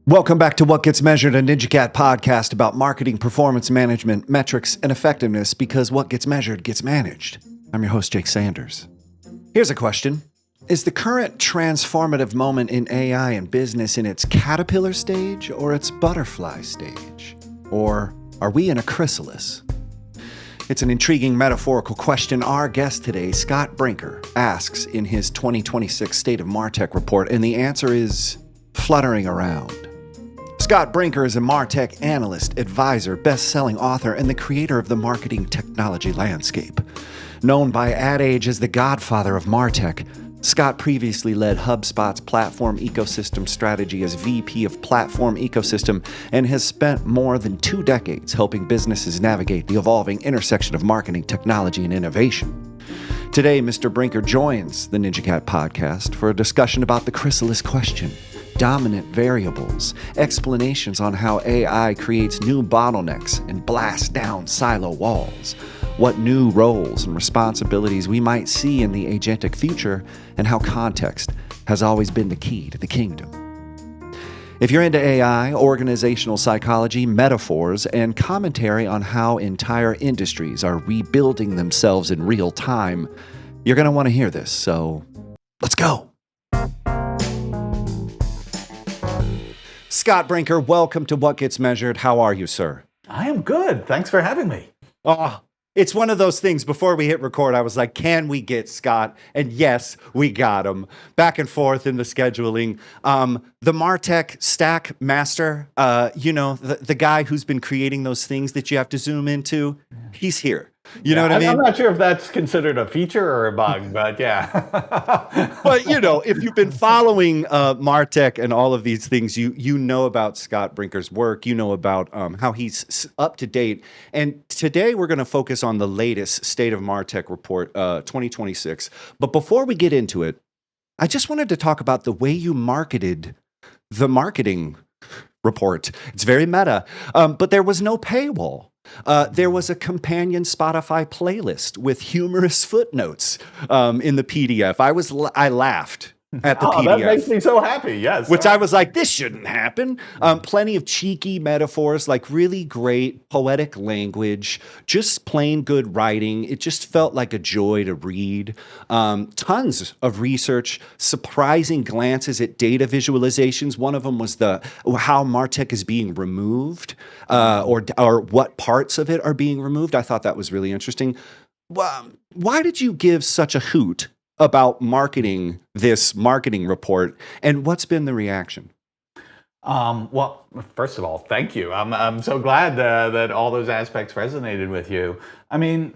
Welcome back to What Gets Measured, a NinjaCat podcast about marketing, performance management, metrics, and effectiveness, because what gets measured gets managed. I'm your host, Jake Sanders. Here's a question. Is the current transformative moment in AI and business in its caterpillar stage or its butterfly stage? Or are we in a chrysalis? It's an intriguing metaphorical question our guest today, Scott Brinker, asks in his 2026 State of Martech Report, and the answer is fluttering around. Scott Brinker is a Martech analyst, advisor, best-selling author, and the creator of the marketing technology landscape. Known by Ad Age as the Godfather of Martech, Scott previously led HubSpot's platform ecosystem strategy as VP of Platform Ecosystem and has spent more than 2 decades helping businesses navigate the evolving intersection of marketing, technology, and innovation. Today, Mr. Brinker joins the NinjaCat podcast for a discussion about the Chrysalis question, dominant variables, explanations on how AI creates new bottlenecks and blasts down silo walls, what new roles and responsibilities we might see in the agentic future, and how context has always been the key to the kingdom. If you're into AI, organizational psychology, metaphors, and commentary on how entire industries are rebuilding themselves in real time, you're going to want to hear this, so let's go. Scott Brinker, welcome to What Gets Measured. How are you, sir? I am good. Thanks for having me. Oh, it's one of those things. Before we hit record, I was like, can we get Scott? And yes, we got him. Back and forth in the scheduling. The Martech stack master, the guy who's been creating those things that you have to zoom into, he's here. You know what I mean? I'm not sure if that's considered a feature or a bug, but yeah. But, if you've been following Martech and all of these things, you know about Scott Brinker's work. You know about how he's up to date. And today we're going to focus on the latest State of Martech Report 2026. But before we get into it, I just wanted to talk about the way you marketed the marketing report. It's very meta, but there was no paywall. There was a companion Spotify playlist with humorous footnotes in the PDF. I laughed at the PDF. That makes me so happy, yes. Which I was like, this shouldn't happen. Plenty of cheeky metaphors, like really great poetic language, just plain good writing. It just felt like a joy to read. Tons of research, surprising glances at data visualizations. One of them was how Martech is being removed, or what parts of it are being removed. I thought that was really interesting. Why did you give such a hoot about marketing this marketing report, and what's been the reaction? Well, first of all, thank you. I'm so glad that all those aspects resonated with you. I mean,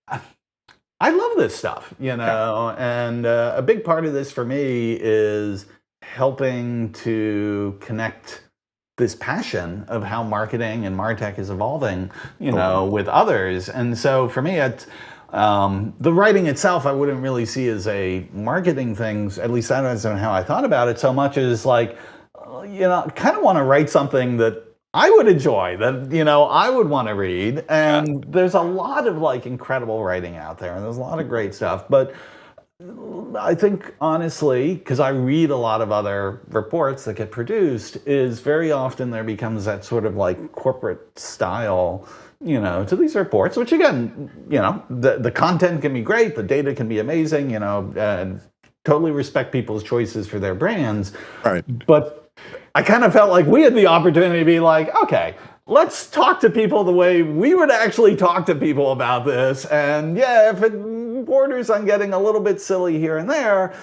I love this stuff, and a big part of this for me is helping to connect this passion of how marketing and Martech is evolving, with others. And so for me, it's the writing itself, I wouldn't really see as a marketing thing, at least I don't know how I thought about it, so much as like, kind of want to write something that I would enjoy, that, I would want to read. And there's a lot of like incredible writing out there, and there's a lot of great stuff. But I think, honestly, because I read a lot of other reports that get produced, is very often there becomes that sort of like corporate style to these reports, which again, the content can be great, the data can be amazing, and totally respect people's choices for their brands. Right. But I kind of felt like we had the opportunity to be like, okay, let's talk to people the way we would actually talk to people about this. And yeah, if it borders on getting a little bit silly here and there,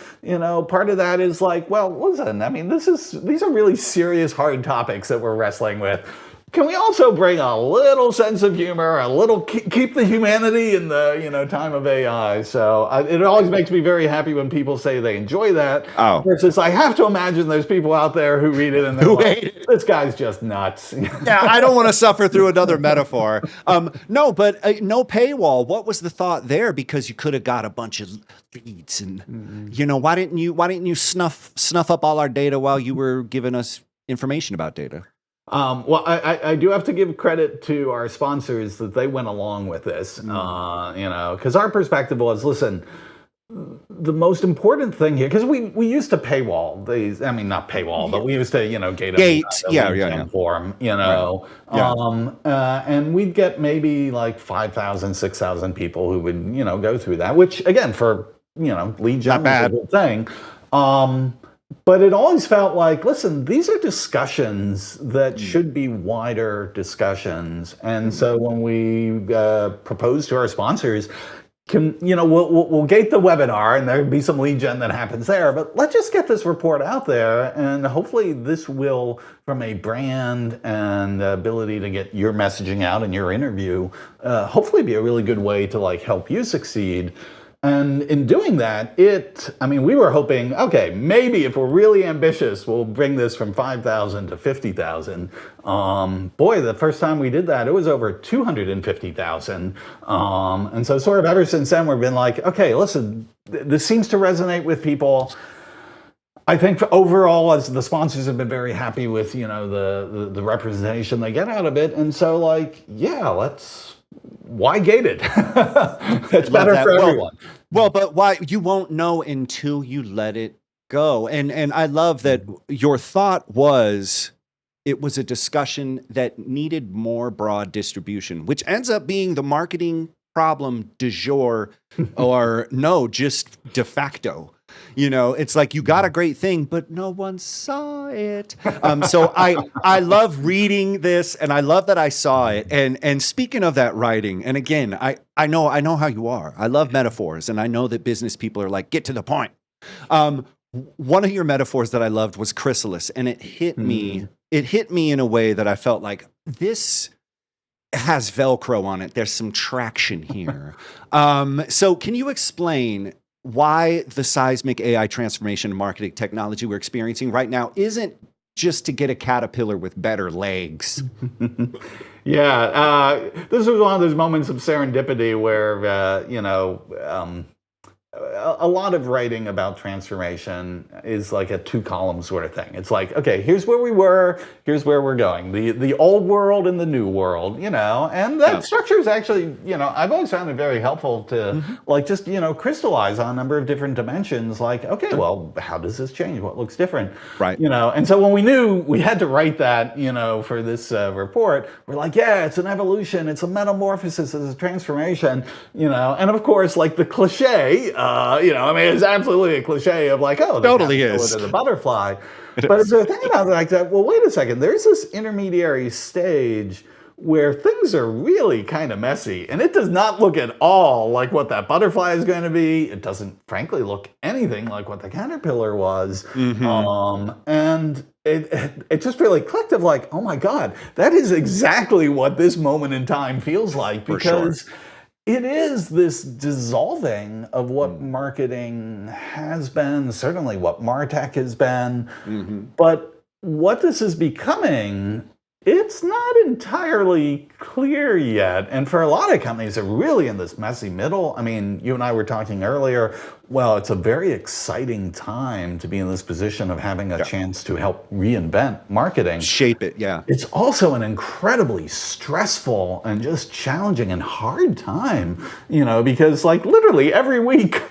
part of that is like, well, listen, I mean, these are really serious, hard topics that we're wrestling with. Can we also bring a little sense of humor, a little keep the humanity in the time of AI? So it always makes me very happy when people say they enjoy that. Oh. Versus I have to imagine there's people out there who read it and they're like, this guy's just nuts. Yeah, I don't want to suffer through another metaphor. No paywall. What was the thought there? Because you could have got a bunch of leads, and why didn't you snuff up all our data while you were giving us information about data? Well, I do have to give credit to our sponsors that they went along with this, because our perspective was, listen, the most important thing here, because we used to paywall these, I mean, not paywall, but we used to, gate them Gate, the yeah, lead yeah, gen yeah. form, Right. Yeah. and we'd get maybe like 5,000, 6,000 people who would, go through that, which again, for, lead gen Not was a bad. good thing. But it always felt like, listen, these are discussions that should be wider discussions. And so when we proposed to our sponsors, we'll gate the webinar and there'll be some lead gen that happens there, but let's just get this report out there, and hopefully this will, from a brand and ability to get your messaging out in your interview, hopefully be a really good way to like help you succeed. And in doing that, we were hoping, okay, maybe if we're really ambitious, we'll bring this from 5,000 to 50,000. Boy, the first time we did that, it was over 250,000. And so sort of ever since then, we've been like, okay, listen, this seems to resonate with people. I think overall, as the sponsors have been very happy with, the representation they get out of it. And so like, yeah, why gate it? It's better for everyone. Well, but why you won't know until you let it go. And I love that your thought was it was a discussion that needed more broad distribution, which ends up being the marketing problem du jour, or no, just de facto. It's like you got a great thing, but no one saw it. So I love reading this, and I love that I saw it. And speaking of that writing, and again, I know how you are. I love metaphors, and I know that business people are like, get to the point. One of your metaphors that I loved was Chrysalis, and it hit me. It hit me in a way that I felt like this has Velcro on it. There's some traction here. So can you explain why the seismic AI transformation in marketing technology we're experiencing right now isn't just to get a caterpillar with better legs? Yeah, this was one of those moments of serendipity where, a lot of writing about transformation is like a 2-column sort of thing. It's like, okay, here's where we were, here's where we're going. The old world and the new world, and that structure is actually, I've always found it very helpful to like just, crystallize on a number of different dimensions. Like, okay, well, how does this change? What looks different? Right. And so when we knew we had to write that, for this report, we're like, yeah, it's an evolution, it's a metamorphosis, it's a transformation, and of course, like the cliche, it's absolutely a cliche of like, oh, totally is the butterfly. But as I think about it like that, well, wait a second. There's this intermediary stage where things are really kind of messy, and it does not look at all like what that butterfly is going to be. It doesn't, frankly, look anything like what the caterpillar was. And it just really clicked of like, oh my God, that is exactly what this moment in time feels like, because it is this dissolving of what marketing has been, certainly what Martech has been. But what this is becoming, it's not entirely clear yet. And for a lot of companies, they're really in this messy middle. I mean, you and I were talking earlier, well, it's a very exciting time to be in this position of having a chance to help reinvent marketing. Shape it, yeah. It's also an incredibly stressful and just challenging and hard time, because like literally every week,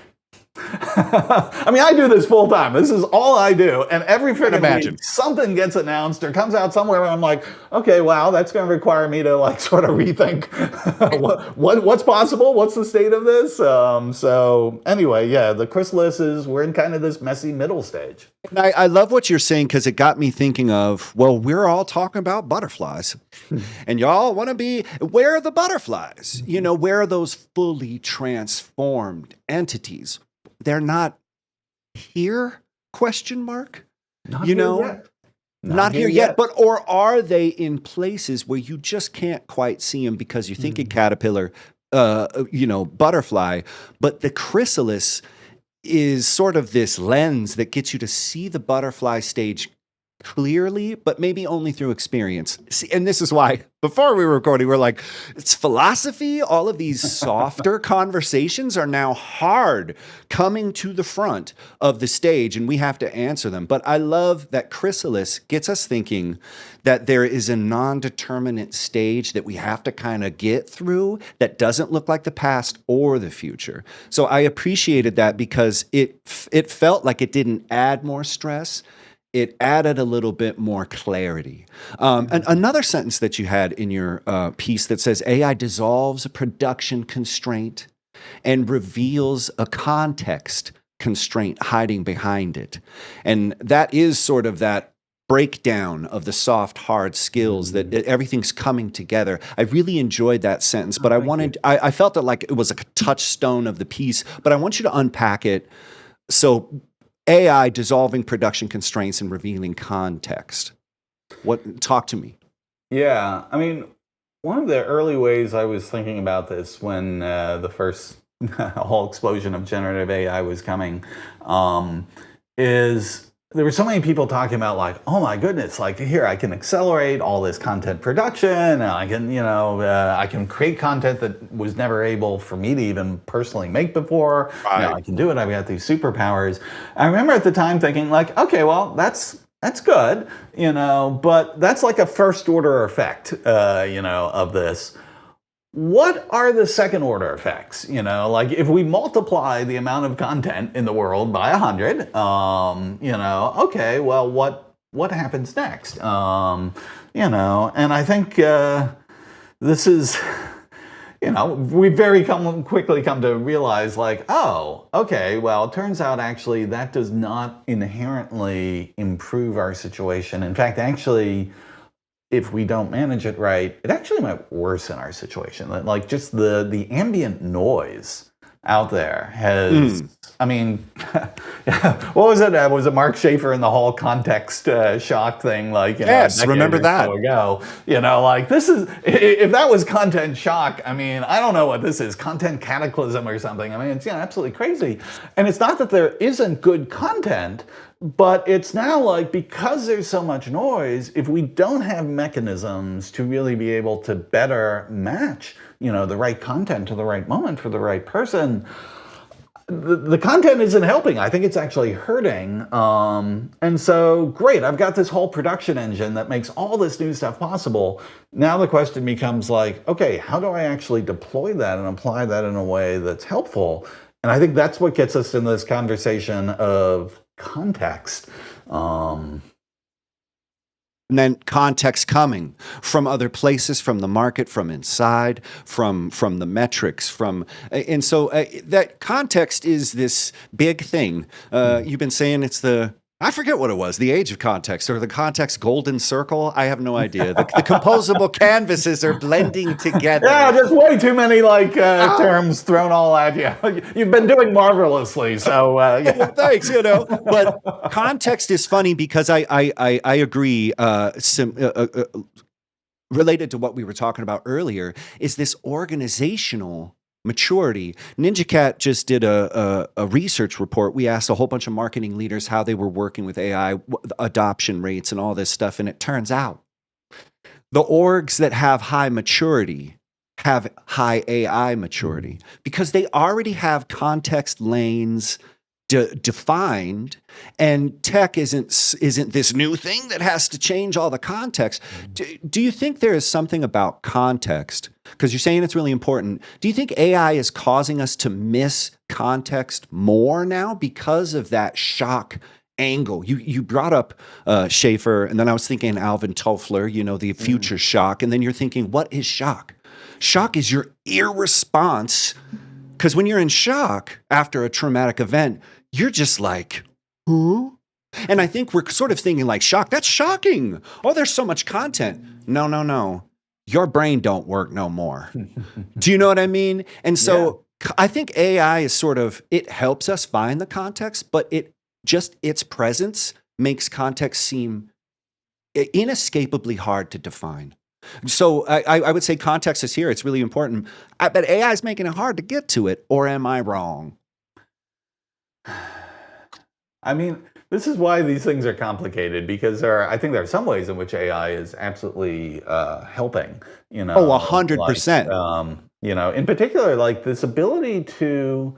I mean, I do this full time. This is all I do. And every freaking week, something gets announced or comes out somewhere where I'm like, okay, wow, that's going to require me to like sort of rethink what's possible. What's the state of this? So anyway, yeah, the Chrysalis we're in kind of this messy middle stage. I love what you're saying, because it got me thinking of, well, we're all talking about butterflies and y'all want to be, where are the butterflies? Where are those fully transformed entities? They're not here? Question mark. Not here yet. But or are they in places where you just can't quite see them because you're thinking caterpillar, butterfly, but the chrysalis is sort of this lens that gets you to see the butterfly stage clearly, but maybe only through experience. See, and this is why before we were recording, we're like, it's philosophy. All of these softer conversations are now hard coming to the front of the stage, and we have to answer them. But I love that Chrysalis gets us thinking that there is a non-determinate stage that we have to kind of get through that doesn't look like the past or the future. So I appreciated that because it felt like it didn't add more stress. It added a little bit more clarity. And another sentence that you had in your piece that says AI dissolves a production constraint and reveals a context constraint hiding behind it. And that is sort of that breakdown of the soft, hard skills that everything's coming together. I really enjoyed that sentence, but I felt that like it was a touchstone of the piece, but I want you to unpack it. So AI dissolving production constraints and revealing context. Talk to me. Yeah, I mean, one of the early ways I was thinking about this when the first whole explosion of generative AI was coming is there were so many people talking about like, oh my goodness, like here I can accelerate all this content production, and I can, I can create content that was never able for me to even personally make before. Right. Now I can do it. I've got these superpowers. I remember at the time thinking like, okay, well that's good, but that's like a first order effect, of this. What are the second order effects? Like if we multiply the amount of content in the world by 100, okay, well, what happens next? And I think this is, we very quickly come to realize like, oh, okay, well, it turns out actually that does not inherently improve our situation. In fact, actually, if we don't manage it right, it actually might worsen our situation. Like just the ambient noise out there has, I mean, what was it? Was it Mark Schaefer in the whole context shock thing? Like, yes, remember that. Ago, like this is, if that was content shock, I mean, I don't know what this is, content cataclysm or something. I mean, it's absolutely crazy. And it's not that there isn't good content, but it's now like, because there's so much noise, if we don't have mechanisms to really be able to better match, the right content to the right moment for the right person, the content isn't helping. I think it's actually hurting. And so, great, I've got this whole production engine that makes all this new stuff possible. Now the question becomes like, okay, how do I actually deploy that and apply that in a way that's helpful? And I think that's what gets us in this conversation of context. And then context coming from other places, from the market, from inside, from the metrics, and so that context is this big thing. You've been saying it's I forget what it was, the age of context or the context golden circle. I have no idea. The composable canvases are blending together. Yeah, just way too many terms thrown all at you. You've been doing marvelously, so yeah. Well, thanks. But context is funny because I agree. Related to what we were talking about earlier, is this organizational maturity. NinjaCat just did a research report. We asked a whole bunch of marketing leaders how they were working with AI, adoption rates and all this stuff. And it turns out the orgs that have high maturity have high AI maturity because they already have context lanes defined, and tech isn't this new thing that has to change all the context. Do you think there is something about context? Because you're saying it's really important. Do you think AI is causing us to miss context more now because of that shock angle? You brought up Schaefer, and then I was thinking Alvin Toffler, the future shock, and then you're thinking, what is shock? Shock is your irresponse, because when you're in shock after a traumatic event, you're just like, who? And I think we're sort of thinking like, shock, that's shocking. Oh, there's so much content. No. Your brain don't work no more. Do you know what I mean? And so I think AI is sort of, it helps us find the context, but its presence makes context seem inescapably hard to define. So I would say context is here. It's really important. But AI is making it hard to get to it, or am I wrong? I mean, This is why these things are complicated, because I think there are some ways in which AI is absolutely helping. Oh, 100%. In particular, like this ability to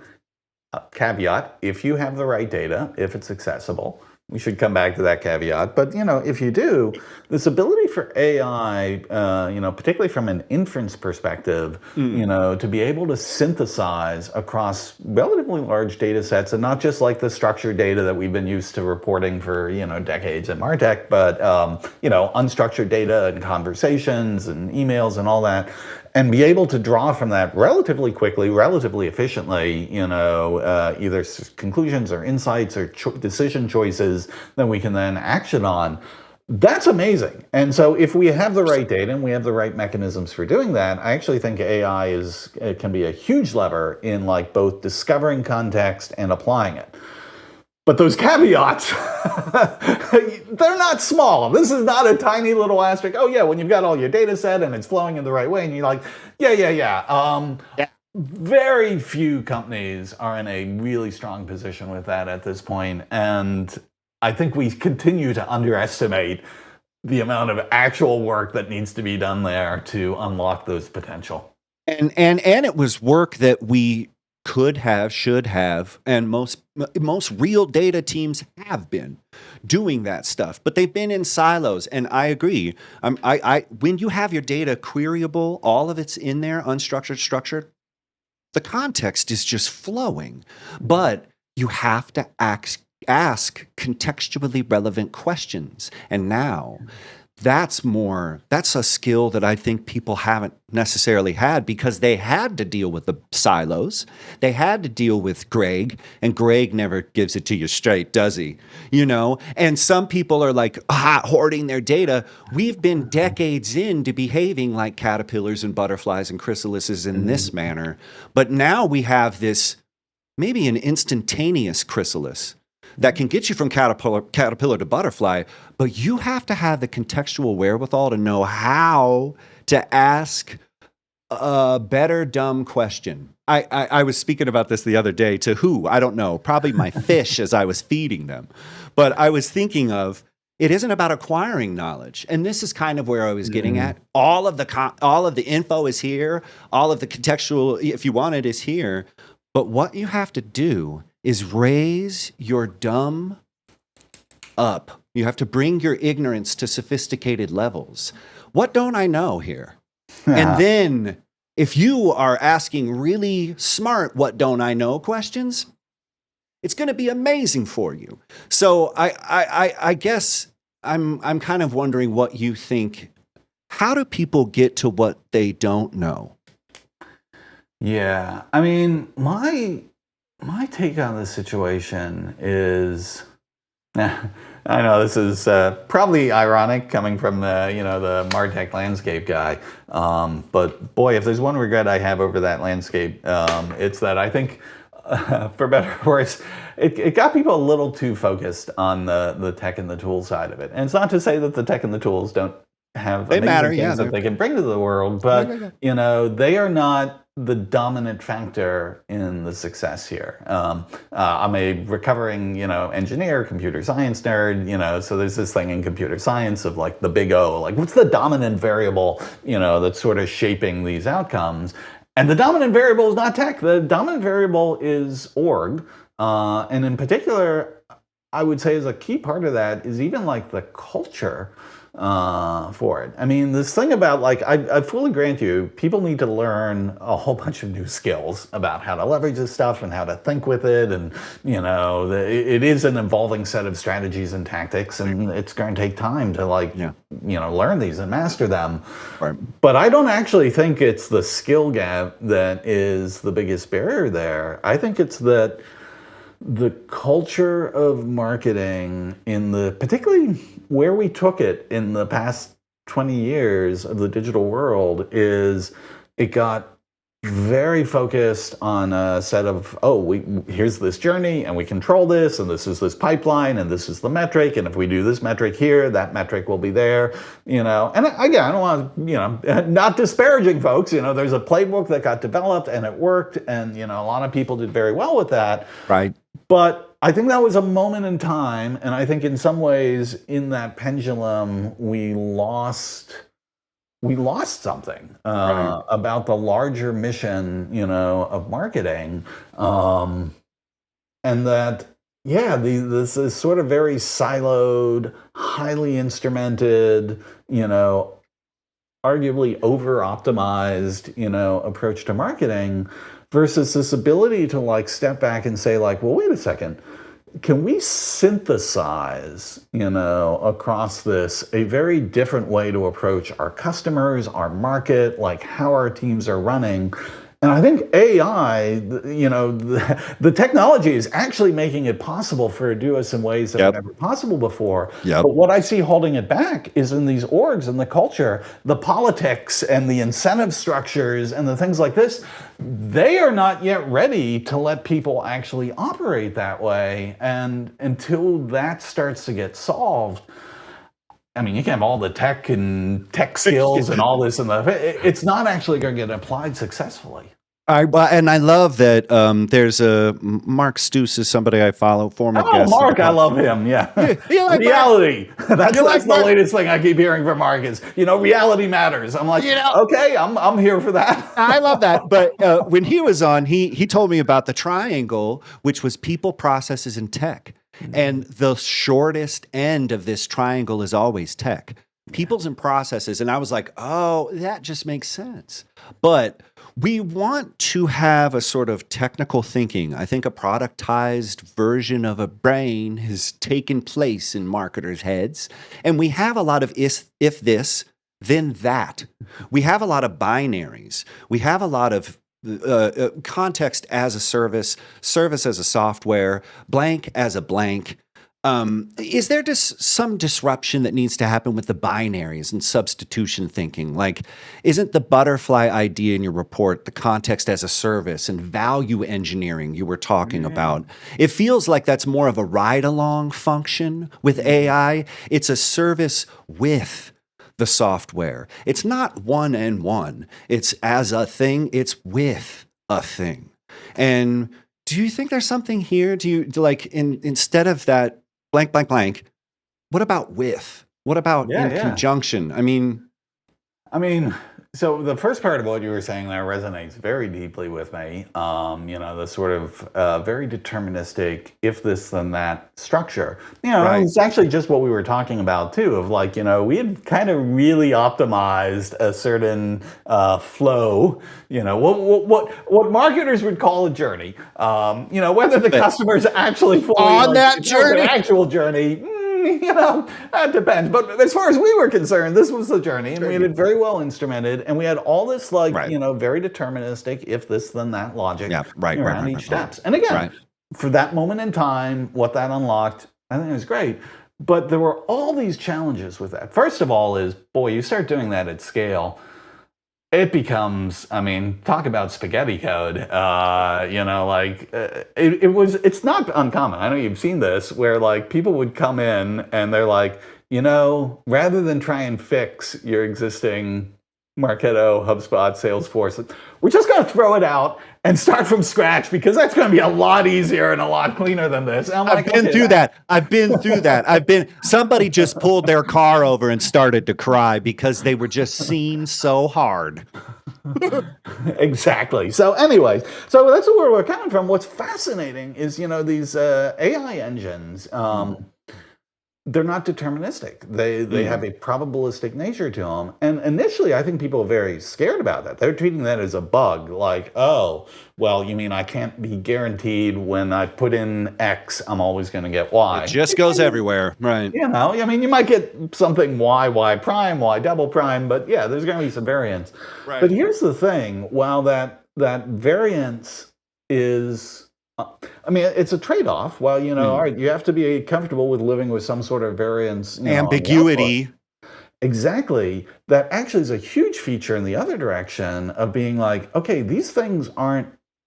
caveat, if you have the right data, if it's accessible. We should come back to that caveat. But, if you do, this ability for AI, particularly from an inference perspective, to be able to synthesize across relatively large data sets, and not just like the structured data that we've been used to reporting for, decades at Martech, but, unstructured data and conversations and emails and all that. And be able to draw from that relatively quickly, relatively efficiently, either conclusions or insights or decision choices that we can then action on. That's amazing. And so if we have the right data and we have the right mechanisms for doing that, I actually think AI can be a huge lever in like both discovering context and applying it. But those caveats, they're not small. This is not a tiny little asterisk. Oh yeah, when you've got all your data set and it's flowing in the right way, and you're like, yeah. Very few companies are in a really strong position with that at this point. And I think we continue to underestimate the amount of actual work that needs to be done there to unlock those potential. And it was work that we could have, should have, and most real data teams have been doing that stuff, but they've been in silos. And I agree. When you have your data queryable, all of it's in there, unstructured, structured, the context is just flowing. But you have to ask contextually relevant questions. And now that's a skill that I think people haven't necessarily had, because they had to deal with the silos. They had to deal with Greg, and Greg never gives it to you straight, does he? And some people are like hoarding their data. We've been decades into behaving like caterpillars and butterflies and chrysalises in this manner. But now we have this, maybe an instantaneous chrysalis that can get you from caterpillar to butterfly, but you have to have the contextual wherewithal to know how to ask a better dumb question. I was speaking about this the other day to who? I don't know, probably my fish as I was feeding them. But I was thinking of, it isn't about acquiring knowledge. And this is kind of where I was getting at. All of the info is here. All of the contextual, if you want it, is here. But what you have to do is raise your dumb up. You have to bring your ignorance to sophisticated levels. What don't I know here? And then if you are asking really smart what don't I know questions, it's going to be amazing for you. So I guess I'm kind of wondering what you think. How do people get to what they don't know? Yeah, I mean, my take on this situation is, I know this is probably ironic coming from the Martech landscape guy, but boy, if there's one regret I have over that landscape, it's that I think, for better or worse, it got people a little too focused on the tech and the tool side of it. And it's not to say that the tech and the tools don't have amazing things that they can bring to the world, but they are not the dominant factor in the success here. I'm a recovering, engineer, computer science nerd, so there's this thing in computer science of like the big O, like what's the dominant variable, that's sort of shaping these outcomes. And the dominant variable is not tech. The dominant variable is org. And in particular, I would say as a key part of that is even like the culture for it. I mean, this thing about like, I fully grant you, people need to learn a whole bunch of new skills about how to leverage this stuff and how to think with it. And, it is an evolving set of strategies and tactics, and it's going to take time to learn these and master them. Right. But I don't actually think it's the skill gap that is the biggest barrier there. I think it's that the culture of marketing particularly where we took it in the past 20 years of the digital world, is it got very focused on a set of, here's this journey and we control this and this is this pipeline and this is the metric. And if we do this metric here, that metric will be there, And again, I don't want to, not disparaging folks, there's a playbook that got developed and it worked. And, a lot of people did very well with that. Right. But I think that was a moment in time. And I think in some ways in that pendulum, we lost something about the larger mission, of marketing, and that, this is sort of very siloed, highly instrumented, arguably over-optimized, approach to marketing, versus this ability to step back and say well, wait a second. Can we synthesize, across this a very different way to approach our customers, our market, how our teams are running? And I think AI, the technology is actually making it possible for it to do us in ways that were never possible before. But what I see holding it back is in these orgs and the culture, the politics and the incentive structures and the things like this. They are not yet ready to let people actually operate that way. And until that starts to get solved, I mean, you can have all the tech skills and all this, and it's not actually going to get applied successfully. And I love that there's Mark Stoos is somebody I follow, former guest. Oh, Mark, I love him. Yeah, reality. That's the latest thing I keep hearing from Mark is reality matters. I'm like, okay, I'm here for that. I love that. But when he was on, he told me about the triangle, which was people, processes, and tech. And the shortest end of this triangle is always tech, peoples and processes. And I was like, oh, that just makes sense. But we want to have a sort of technical thinking. I think a productized version of a brain has taken place in marketers' heads. And we have a lot of if this, then that. We have a lot of binaries. We have a lot of context as a service as a software, blank as a blank. Is there just some disruption that needs to happen with the binaries and substitution thinking? Isn't the butterfly idea in your report the context as a service and value engineering you were talking about? It feels like that's more of a ride-along function with AI. It's a service with the software. It's not one and one. It's as a thing. It's with a thing. And do you think there's something here? Do you instead of that blank, blank, blank, what about with? What about conjunction? I mean, so the first part of what you were saying there resonates very deeply with me. The sort of very deterministic, if this then that structure. It's actually just what we were talking about too. Of we had kind of really optimized a certain flow. What marketers would call a journey. Whether the customers actually fully on that journey, the actual journey. That depends. But as far as we were concerned, this was the journey, and we had it very well instrumented, and we had all this very deterministic, if this then that logic around each steps. And again, for that moment in time, what that unlocked, I think it was great. But there were all these challenges with that. First of all is, you start doing that at scale, it becomes, talk about spaghetti code. It's not uncommon. I know you've seen this where people would come in and they're like, rather than try and fix your existing Marketo, HubSpot, Salesforce, we're just going to throw it out and start from scratch because that's going to be a lot easier and a lot cleaner than this. And I've been through that. Somebody just pulled their car over and started to cry because they were just seen so hard. Exactly. So anyways, so that's where we're coming from. What's fascinating is, these AI engines, they're not deterministic. They have a probabilistic nature to them. And initially, I think people are very scared about that. They're treating that as a bug, you mean I can't be guaranteed when I put in X, I'm always going to get Y. It just goes everywhere, right? You might get something Y prime, Y double prime, but there's going to be some variance. Right. But here's the thing, while that variance is... it's a trade-off. Well, all right, you have to be comfortable with living with some sort of variance. Ambiguity. exactly. That actually is a huge feature in the other direction of being like, okay, these things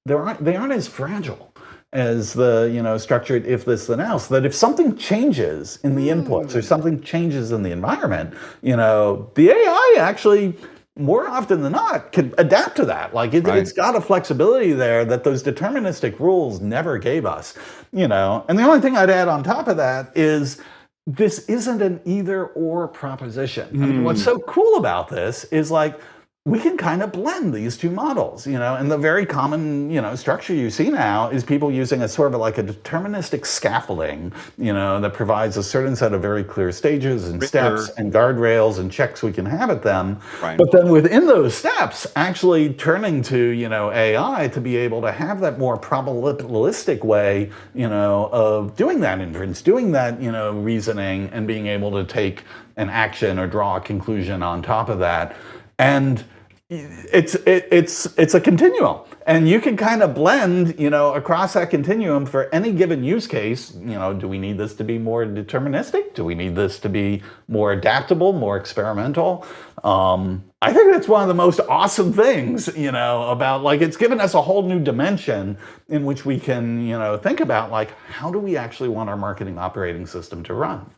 they aren't as fragile as the structured if this then else. That if something changes in the inputs or something changes in the environment, the AI actually more often than not can adapt to that. Like it's got a flexibility there that those deterministic rules never gave us. And the only thing I'd add on top of that is this isn't an either or proposition. I mean, what's so cool about this is like we can kind of blend these two models, and the very common, structure you see now is people using a sort of like a deterministic scaffolding, that provides a certain set of very clear stages and steps and guardrails and checks we can have at them. Right. But then within those steps, actually turning to, AI to be able to have that more probabilistic way, of doing that inference, doing that, reasoning, and being able to take an action or draw a conclusion on top of that. And it's a continuum, and you can kind of blend, across that continuum for any given use case. Do we need this to be more deterministic? Do we need this to be more adaptable, more experimental? I think that's one of the most awesome things, about like it's given us a whole new dimension in which we can, think about like how do we actually want our marketing operating system to run?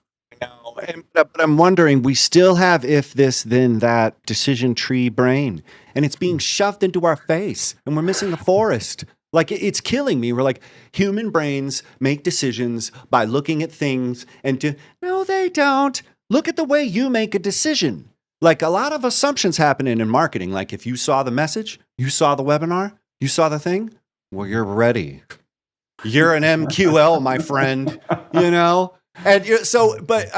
But I'm wondering, we still have if this, then that decision tree brain, and it's being shoved into our face, and we're missing the forest. Like, it's killing me. We're like, human brains make decisions by looking at things and no, they don't. Look at the way you make a decision. Like, a lot of assumptions happening in marketing. Like, if you saw the message, you saw the webinar, you saw the thing, well, you're ready. You're an MQL, my friend, And but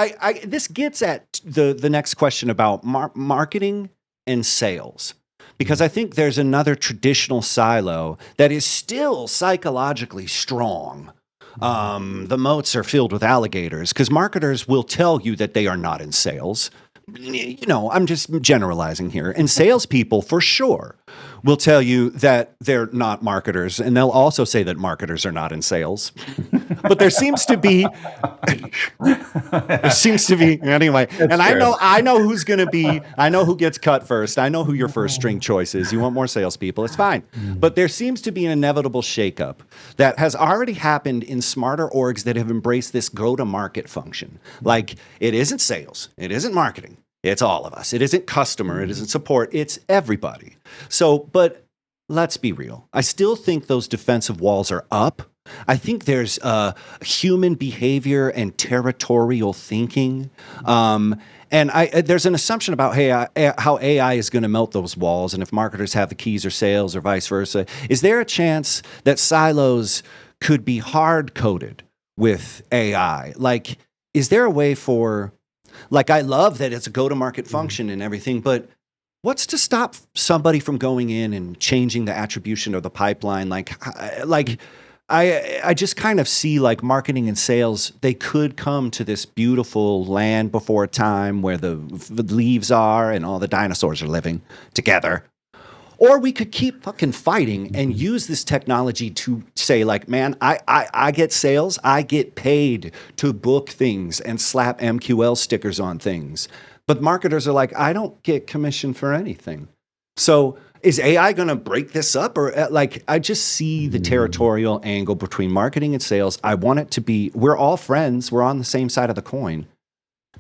this gets at the next question about marketing and sales, because I think there's another traditional silo that is still psychologically strong. The moats are filled with alligators because marketers will tell you that they are not in sales. I'm just generalizing here. And salespeople, for sure, will tell you that they're not marketers, and they'll also say that marketers are not in sales. But there seems to be anyway. That's and true. I know who's going to be. I know who gets cut first. I know who your first string choice is. You want more salespeople? It's fine. But there seems to be an inevitable shakeup that has already happened in smarter orgs that have embraced this go-to-market function. Like, it isn't sales. It isn't marketing. It's all of us. It isn't customer. It isn't support. It's everybody. So, but let's be real. I still think those defensive walls are up. I think there's human behavior and territorial thinking. And there's an assumption about how AI is going to melt those walls, and if marketers have the keys or sales or vice versa. Is there a chance that silos could be hard-coded with AI? Like, is there a way for... Like, I love that it's a go-to-market function and everything, but what's to stop somebody from going in and changing the attribution of the pipeline? I just kind of see like marketing and sales, they could come to this beautiful land before time where the leaves are and all the dinosaurs are living together. Or we could keep fucking fighting and use this technology to say, like, man, I get sales. I get paid to book things and slap MQL stickers on things. But marketers are like, I don't get commission for anything. So is AI going to break this up? Or I just see the territorial angle between marketing and sales. I want it to be, we're all friends. We're on the same side of the coin.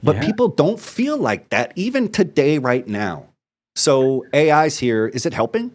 But people don't feel like that even today, right now. So AI's here. Is it helping?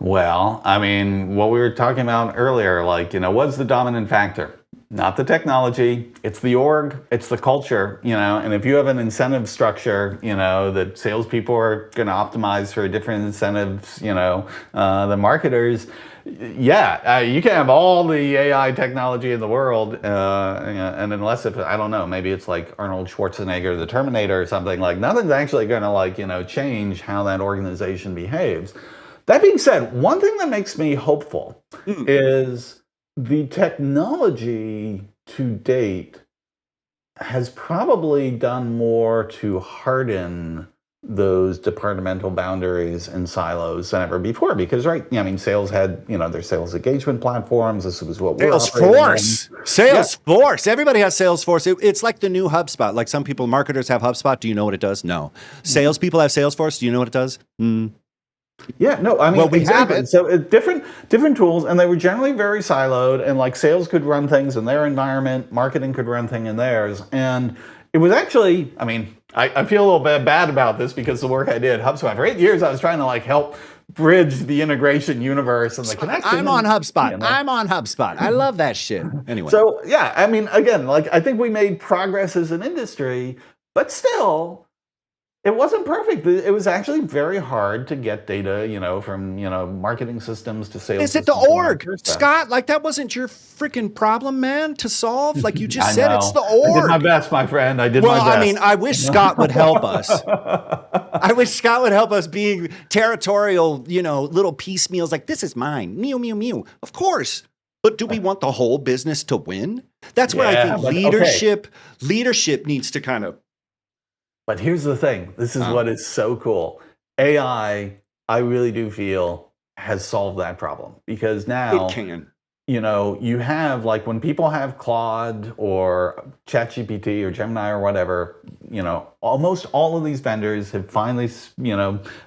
Well, I mean, what we were talking about earlier, like, what's the dominant factor? Not the technology, it's the org, it's the culture, and if you have an incentive structure, that salespeople are going to optimize for different incentives, than marketers, you can have all the AI technology in the world, and unless I don't know, maybe it's like Arnold Schwarzenegger, the Terminator or something, like nothing's actually going to change how that organization behaves. That being said, one thing that makes me hopeful is the technology to date has probably done more to harden those departmental boundaries and silos than ever before. Because, right, I mean, sales had, their sales engagement platforms. This was what we're Salesforce. Salesforce. Yeah. Everybody has Salesforce. It's like the new HubSpot. Like some people, marketers have HubSpot. Do you know what it does? No. Salespeople have Salesforce. Do you know what it does? Yeah, no, I mean, well, we have it. So different tools, and they were generally very siloed, and like sales could run things in their environment, marketing could run things in theirs. And it was actually, I mean, I feel a little bit bad about this because the work I did, HubSpot, for 8 years, I was trying to like help bridge the integration universe and the connection. I'm on HubSpot. I'm on HubSpot. I love that shit. Anyway. So yeah, I mean, again, like I think we made progress as an industry, but still, it wasn't perfect. It was actually very hard to get data, from, marketing systems to sales. Is it the org, Scott? Like that wasn't your freaking problem, man, to solve? Like you just said, it's the org. I did my best, my friend. I did my best. Well, I mean, I wish Scott would help us. I wish Scott would help us being territorial, little piecemeals like this is mine, mew, mew, mew. Of course. But do we want the whole business to win? That's where I think leadership needs to kind of. But here's the thing. This is what is so cool. AI, I really do feel, has solved that problem. Because now, it can. You have, like, when people have Claude or ChatGPT or Gemini or whatever, almost all of these vendors have finally,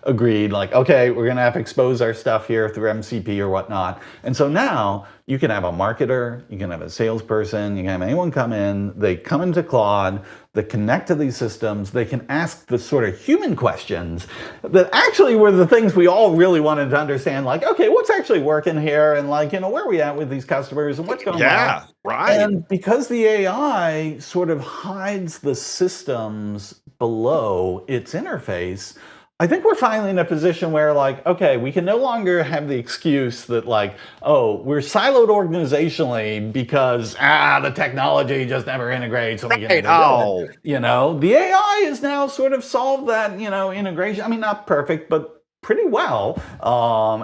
agreed, like, okay, we're going to have to expose our stuff here through MCP or whatnot. And so now you can have a marketer, you can have a salesperson, you can have anyone come in, they come into Claude, they connect to these systems, they can ask the sort of human questions that actually were the things we all really wanted to understand, like, okay, what's actually working here? And like, where are we at with these customers and what's going on? Yeah, right. And because the AI sort of hides the systems below its interface, I think we're finally in a position where, like, okay, we can no longer have the excuse that, like, oh, we're siloed organizationally because, the technology just never integrates. So we can the AI has now sort of solved that, integration. I mean, not perfect, but pretty well.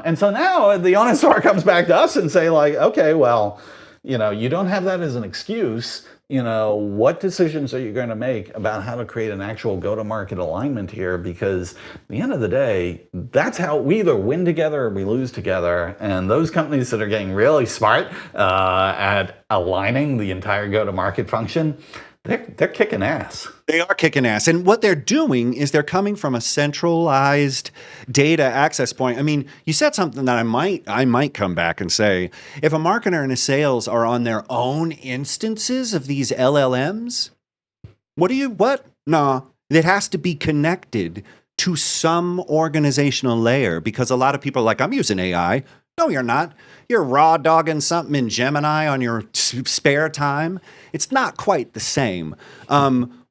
And so now the onus comes back to us and say, like, okay, well, you don't have that as an excuse. What decisions are you going to make about how to create an actual go-to-market alignment here? Because at the end of the day, that's how we either win together or we lose together. And those companies that are getting really smart at aligning the entire go-to-market function, they're kicking ass. They are kicking ass. And what they're doing is they're coming from a centralized data access point. I mean, you said something that I might come back and say, if a marketer and a sales are on their own instances of these LLMs, what? Nah, it has to be connected to some organizational layer, because a lot of people are like, I'm using AI. No, you're not. You're raw dogging something in Gemini on your spare time. It's not quite the same.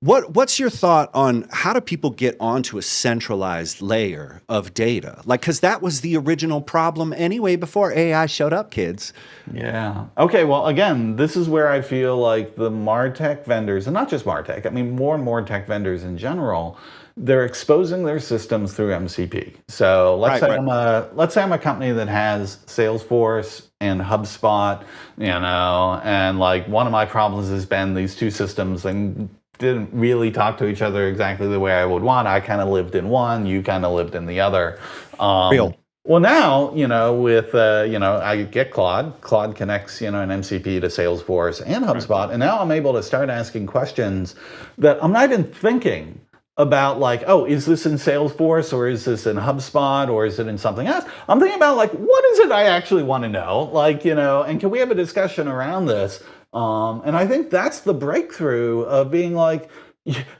What's your thought on how do people get onto a centralized layer of data? Like, because that was the original problem anyway before AI showed up, kids. Yeah. Okay, well, again, this is where I feel like the MarTech vendors, and not just MarTech, I mean more and more tech vendors in general, they're exposing their systems through MCP. So let's say I'm a company that has Salesforce and HubSpot, and like one of my problems has been these two systems and didn't really talk to each other exactly the way I would want. I kind of lived in one, you kind of lived in the other. Real. Well, now, with, I get Claude. Claude connects, an MCP to Salesforce and HubSpot. And now I'm able to start asking questions that I'm not even thinking about, like, oh, is this in Salesforce or is this in HubSpot or is it in something else? I'm thinking about, like, what is it I actually want to know? Like, and can we have a discussion around this? And I think that's the breakthrough of being like,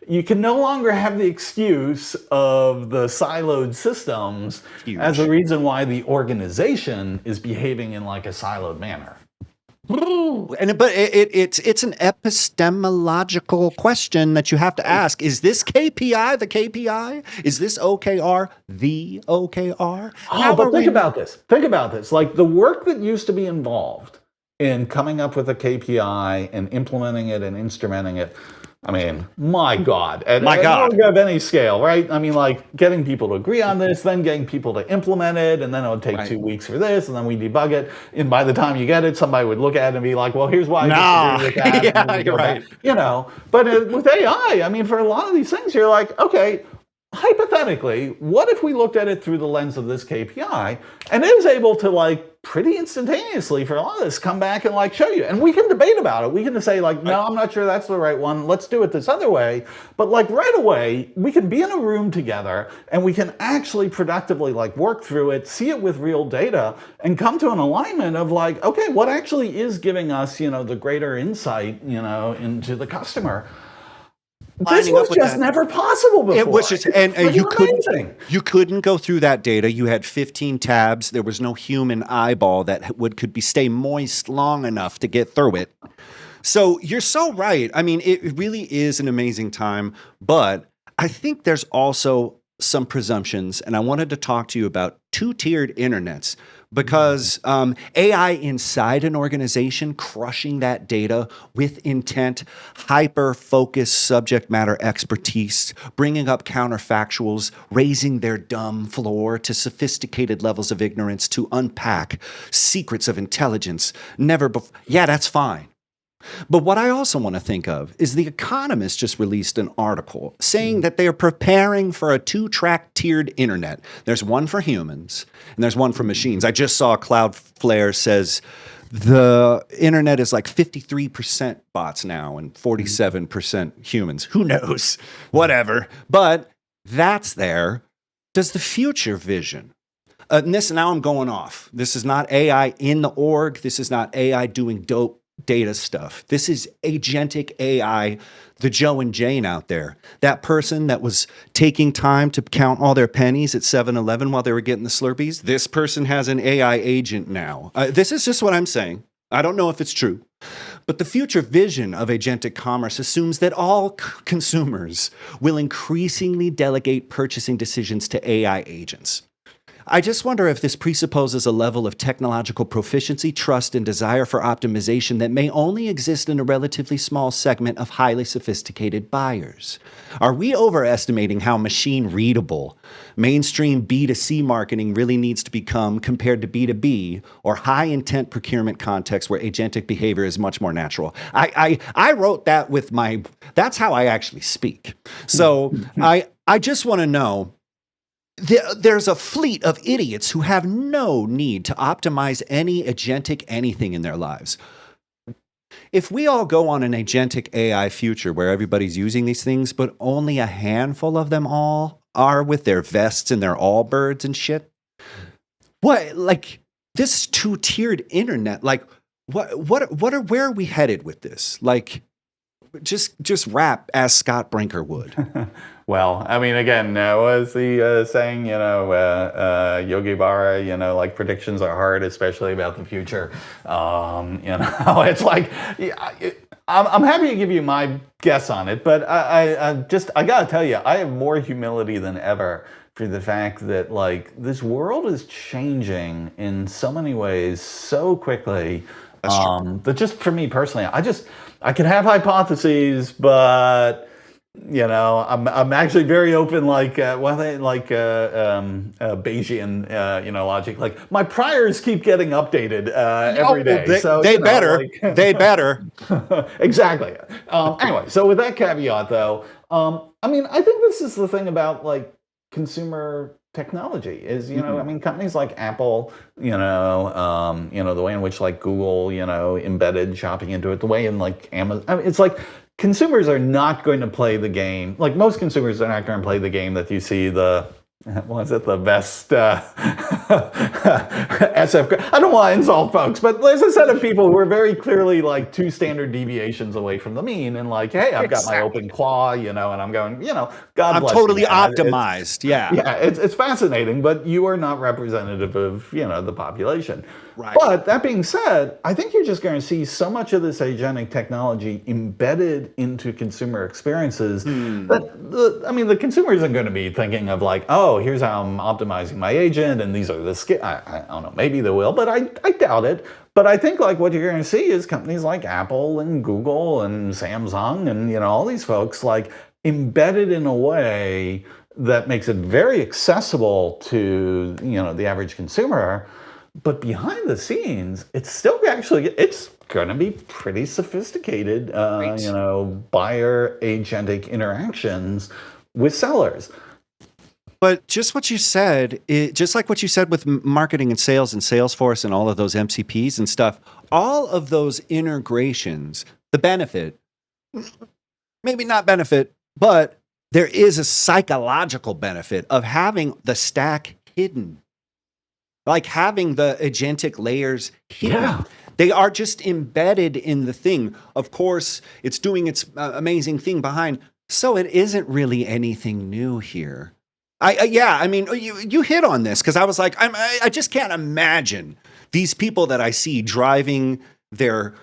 you can no longer have the excuse of the siloed systems as a reason why the organization is behaving in like a siloed manner. But it's an epistemological question that you have to ask. Is this KPI the KPI? Is this OKR the OKR? But think about this. Think about this. Like the work that used to be involved in coming up with a KPI and implementing it and instrumenting it. I mean, my God. My God. Of any scale, right? I mean, like getting people to agree on this, then getting people to implement it, and then it would take 2 weeks for this, and then we debug it. And by the time you get it, somebody would look at it and be like, well, here's why I disagree with that. Yeah, you're right. But with AI, I mean, for a lot of these things, you're like, okay, hypothetically, what if we looked at it through the lens of this KPI and it was able to like pretty instantaneously for a lot of this come back and like show you, and we can debate about it. We can say like, no, I'm not sure that's the right one. Let's do it this other way. But like right away, we can be in a room together and we can actually productively like work through it, see it with real data, and come to an alignment of like, okay, what actually is giving us, the greater insight, into the customer. This was just never possible before. It was just, and you couldn't go through that data. You had 15 tabs. There was no human eyeball that could stay moist long enough to get through it. So you're so right. I mean, it really is an amazing time, but I think there's also some presumptions, and I wanted to talk to you about two-tiered internets. Because AI inside an organization, crushing that data with intent, hyper-focused subject matter expertise, bringing up counterfactuals, raising their dumb floor to sophisticated levels of ignorance to unpack secrets of intelligence. Yeah, that's fine. But what I also want to think of is The Economist just released an article saying that they are preparing for a two-track tiered internet. There's one for humans and there's one for machines. I just saw Cloudflare says the internet is like 53% bots now and 47% humans. Who knows? Whatever. But that's there. Does the future vision? Now I'm going off. This is not AI in the org. This is not AI doing dope data stuff. This is agentic AI, the Joe and Jane out there. That person that was taking time to count all their pennies at 7-Eleven while they were getting the Slurpees. This person has an AI agent now. This is just what I'm saying. I don't know if it's true. But the future vision of agentic commerce assumes that all consumers will increasingly delegate purchasing decisions to AI agents. I just wonder if this presupposes a level of technological proficiency, trust, and desire for optimization that may only exist in a relatively small segment of highly sophisticated buyers. Are we overestimating how machine-readable mainstream B2C marketing really needs to become compared to B2B or high-intent procurement contexts where agentic behavior is much more natural? I wrote that with that's how I actually speak. So I just want to know, there's a fleet of idiots who have no need to optimize any agentic anything in their lives. If we all go on an agentic AI future where everybody's using these things, but only a handful of them all are with their vests and their Allbirds and shit, this two-tiered internet, where are we headed with this? Just rap as Scott Brinker would. Well, I mean, again, was the saying, Yogi Berra, predictions are hard, especially about the future. It's like, I'm happy to give you my guess on it, but I gotta tell you, I have more humility than ever for the fact that this world is changing in so many ways so quickly. That just for me personally, I can have hypotheses, but I'm actually very open, Bayesian, logic. Like my priors keep getting updated every day. They better. Exactly. Anyway, so with that caveat, though, I think this is the thing about consumer technology is, companies like Apple, the way in which Google, embedded shopping into it, the way in Amazon, it's consumers are not going to play the game. Most consumers are not going to play the game that you see the best SF. I don't want to insult folks, but there's a set of people who are very clearly 2 standard deviations away from the mean, and hey, I've got my open claw, and I'm going, God bless you. I'm totally optimized. Yeah, it's fascinating, but you are not representative of the population. Right. But that being said, I think you're just going to see so much of this agentic technology embedded into consumer experiences that the consumer isn't going to be thinking of oh, here's how I'm optimizing my agent, and these are the skills. I don't know, maybe they will, but I doubt it. But I think what you're going to see is companies like Apple and Google and Samsung and all these folks embedded in a way that makes it very accessible to the average consumer. But behind the scenes, it's still it's going to be pretty sophisticated, buyer agentic interactions with sellers. But just what you said, just like what you said with marketing and sales and Salesforce and all of those MCPs and stuff, all of those integrations, the benefit, maybe not benefit, but there is a psychological benefit of having the stack hidden, like having the agentic layers hidden. Yeah. They are just embedded in the thing. Of course, it's doing its amazing thing behind. So it isn't really anything new here. I mean, you hit on this because I was like, I just can't imagine these people that I see driving their,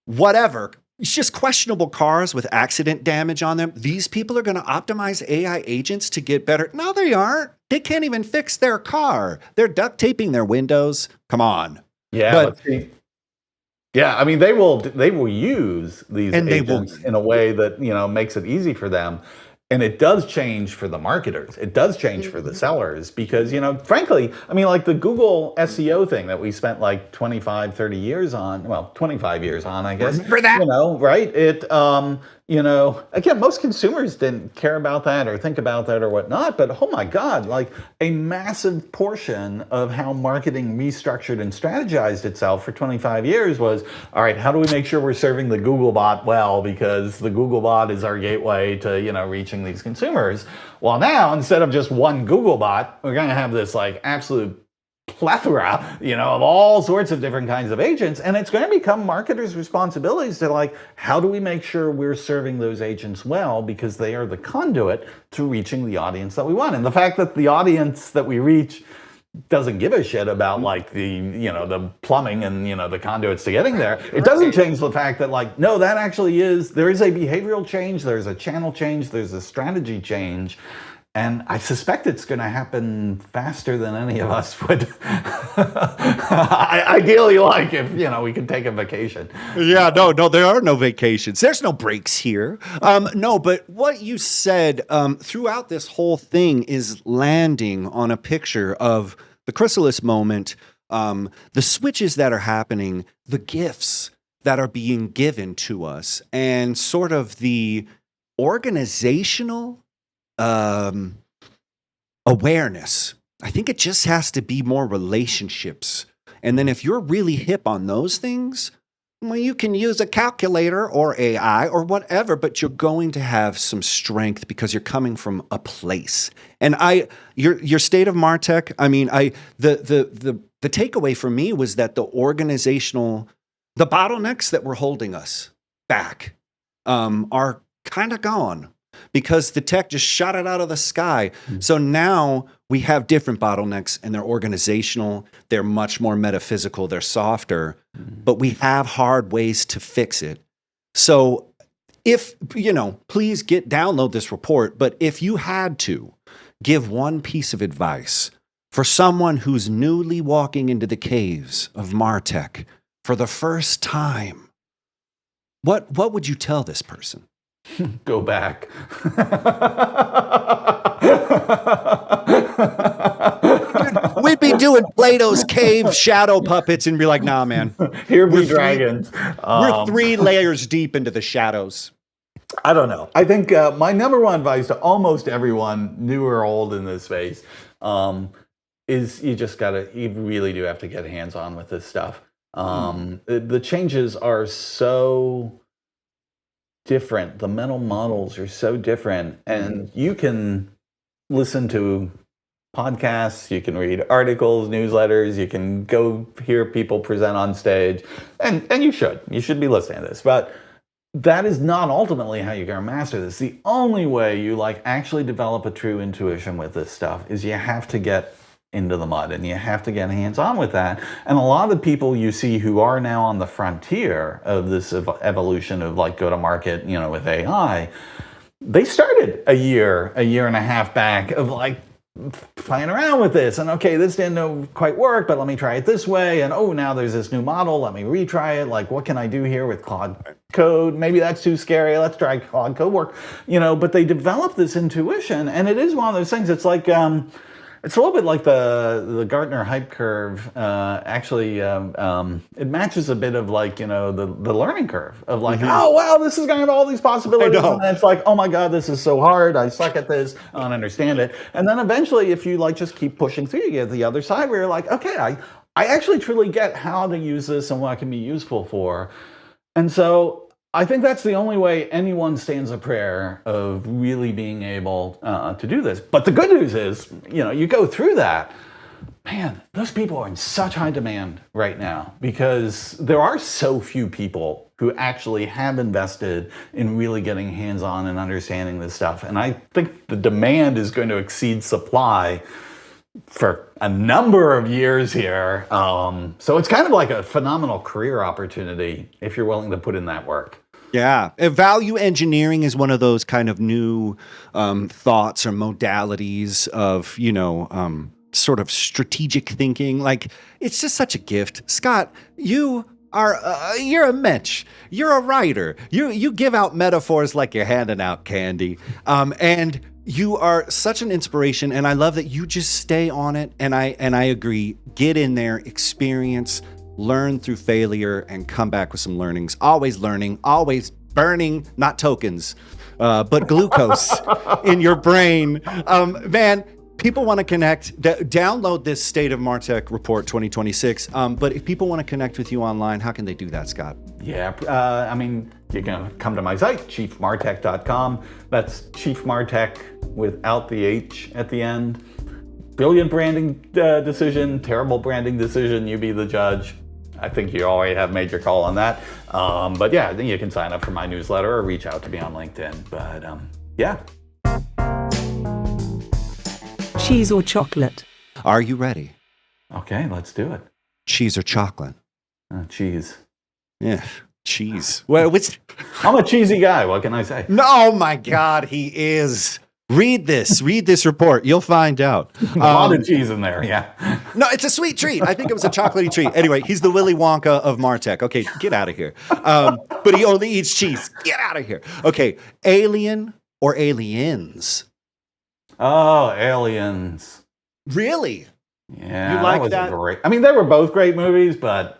whatever. It's just questionable cars with accident damage on them. These people are going to optimize AI agents to get better. No, they aren't. They can't even fix their car. They're duct taping their windows. Come on. Yeah, But yeah. I mean, they will use these And they will- agents in a way that makes it easy for them. And it does change for the marketers. It does change for the sellers because, frankly, I mean, like the Google SEO thing that we spent like 25, 30 years on, well, 25 years on, I guess. Remember that? Right? It, again, most consumers didn't care about that or think about that or whatnot, but oh my God, like a massive portion of how marketing restructured and strategized itself for 25 years was, all right, how do we make sure we're serving the Google bot well? Because the Google bot is our gateway to, reaching these consumers. Well, now, instead of just one Google bot, we're going to have this like absolute plethora, of all sorts of different kinds of agents. And it's going to become marketers' responsibilities to like, how do we make sure we're serving those agents well? Because they are the conduit to reaching the audience that we want. And the fact that the audience that we reach doesn't give a shit about like the plumbing and the conduits to getting there, it doesn't change the fact that like, no, that actually there is a behavioral change, there's a channel change, there's a strategy change. And I suspect it's going to happen faster than any of us would ideally like if, we could take a vacation. Yeah, no, there are no vacations. There's no breaks here. No, but what you said throughout this whole thing is landing on a picture of the Chrysalis moment, the switches that are happening, the gifts that are being given to us, and sort of the organizational awareness. I think it just has to be more relationships. And then if you're really hip on those things, well, you can use a calculator or AI or whatever, but you're going to have some strength because you're coming from a place. And your State of Martech, I mean, the takeaway for me was that the bottlenecks that were holding us back are kind of gone, because the tech just shot it out of the sky. So now we have different bottlenecks, and they're organizational, they're much more metaphysical, they're softer, but we have hard ways to fix it. So if, please download this report, but if you had to give one piece of advice for someone who's newly walking into the caves of Martech for the first time, what would you tell this person? Go back. We'd be doing Plato's cave shadow puppets and be like, nah, man. Here be dragons. We're 3 layers deep into the shadows. I don't know. I think my number one advice to almost everyone, new or old in this space, is you really do have to get hands-on with this stuff. The changes are so different. The mental models are so different, and you can listen to podcasts, you can read articles, newsletters, you can go hear people present on stage, and you should be listening to this, but that is not ultimately how you're going to master this. The only way you actually develop a true intuition with this stuff is you have to get into the mud, and you have to get hands-on with that. And a lot of the people you see who are now on the frontier of this evolution of go-to-market, with AI, they started a year and a half back of playing around with this, and okay, this didn't quite work, but let me try it this way, and oh, now there's this new model, let me retry it, what can I do here with Claude Code? Maybe that's too scary, let's try Claude Code work, but they develop this intuition, and it is one of those things, it's It's a little bit like the Gartner hype curve. Actually, it matches a bit of like, the learning curve of like, oh, wow, this is going to have all these possibilities. I know. And it's like, oh my God, this is so hard. I suck at this. I don't understand it. And then eventually, if you like just keep pushing through, you get to the other side where you're like, okay, I actually truly get how to use this and what it can be useful for. And so I think that's the only way anyone stands a prayer of really being able to do this. But the good news is, you go through that, man, those people are in such high demand right now because there are so few people who actually have invested in really getting hands-on and understanding this stuff. And I think the demand is going to exceed supply for a number of years here. So it's kind of like a phenomenal career opportunity if you're willing to put in that work. Yeah. Value engineering is one of those kind of new thoughts or modalities of, sort of strategic thinking. Like, it's just such a gift. Scott, you're a mensch. You're a writer. You give out metaphors like you're handing out candy. And you are such an inspiration, and I love that you just stay on it. And I agree. Get in there, experience, learn through failure, and come back with some learnings. Always learning, always burning, not tokens, but glucose in your brain. Man, people want to connect. Download this State of Martech Report 2026. But if people want to connect with you online, how can they do that, Scott? Yeah, you can come to my site, chiefmartech.com. That's Chief Martech without the H at the end. Brilliant branding decision, terrible branding decision, you be the judge. I think you already have made your call on that. But yeah, then you can sign up for my newsletter or reach out to me on LinkedIn. But yeah. Cheese or chocolate? Are you ready? Okay, let's do it. Cheese or chocolate? Cheese. Yeah, cheese. Well, I'm a cheesy guy. What can I say? No, oh my God, he is. Read this report. You'll find out. A lot of cheese in there, yeah. No, it's a sweet treat. I think it was a chocolatey treat. Anyway, he's the Willy Wonka of Martech. Okay, get out of here. But he only eats cheese. Get out of here. Okay, alien or aliens? Oh, aliens. Really? Yeah. You like that? They were both great movies, but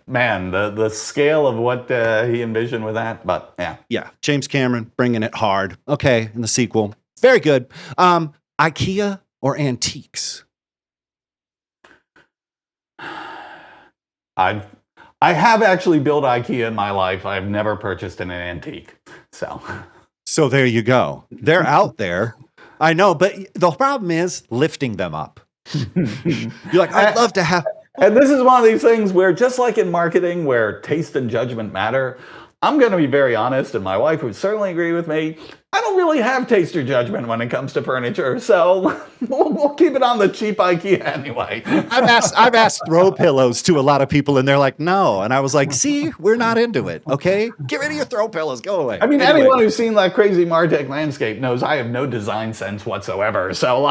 man, the scale of what he envisioned with that, but yeah. Yeah, James Cameron bringing it hard. Okay, in the sequel. Very good. IKEA or antiques? I have actually built IKEA in my life. I've never purchased an antique. So there you go. They're out there. I know, but the problem is lifting them up. You're like, I'd love to have... And this is one of these things where, just like in marketing, where taste and judgment matter, I'm going to be very honest, and my wife would certainly agree with me. I don't really have taste or judgment when it comes to furniture, so we'll keep it on the cheap IKEA anyway. I've asked throw pillows to a lot of people, and they're like, no. And I was like, see, we're not into it, okay? Get rid of your throw pillows. Go away. Anyway. Anyone who's seen that crazy Martech landscape knows I have no design sense whatsoever. So,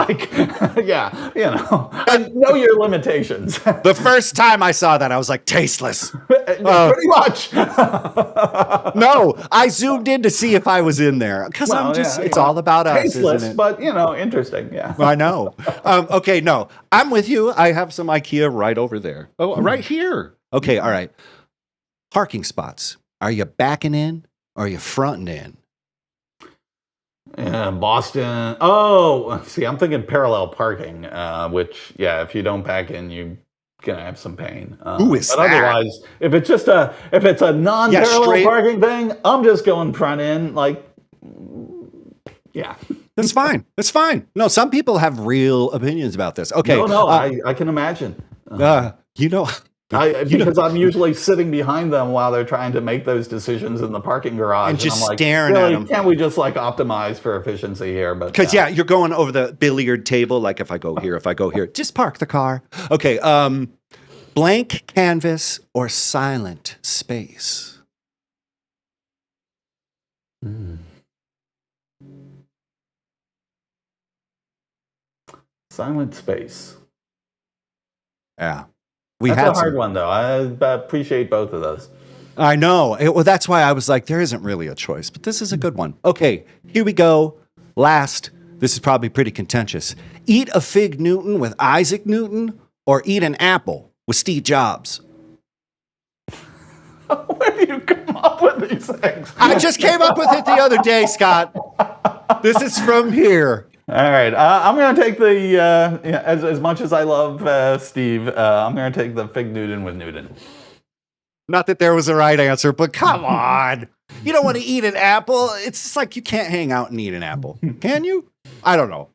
yeah, I know your limitations. The first time I saw that, I was like, tasteless. Pretty much. No, I zoomed in to see if I was in there. Because it's all about us, tasteless, isn't it? But, interesting, yeah. I know. Okay, no, I'm with you. I have some IKEA right over there. Oh, right here. Okay, all right. Parking spots. Are you backing in or are you fronting in? Yeah, Boston. Oh, see, I'm thinking parallel parking, which, yeah, if you don't back in, you're going to have some pain. Who is but that? Otherwise, if it's a non-parallel parking thing, I'm just going front in, yeah. That's fine. That's fine. No, some people have real opinions about this. Okay. No, I can imagine. Because I'm usually sitting behind them while they're trying to make those decisions in the parking garage. And just I'm like, staring at them. Can't we just optimize for efficiency here? Because, you're going over the billiard table. Like if I go here, just park the car. Okay. Blank canvas or silent space? Silent space. Yeah. That's a hard one, though. I appreciate both of those. I know. That's why I was like, there isn't really a choice, but this is a good one. Okay, here we go. Last This is probably pretty contentious. Eat a fig Newton with Isaac Newton or eat an apple with Steve Jobs? Where do you come up with these things? I just came up with it the other day, Scott. This is from here. All right, I'm going to take the, as much as I love Steve, I'm going to take the fig Newton with Newton. Not that there was a right answer, but come on. You don't want to eat an apple. It's just like you can't hang out and eat an apple. Can you? I don't know.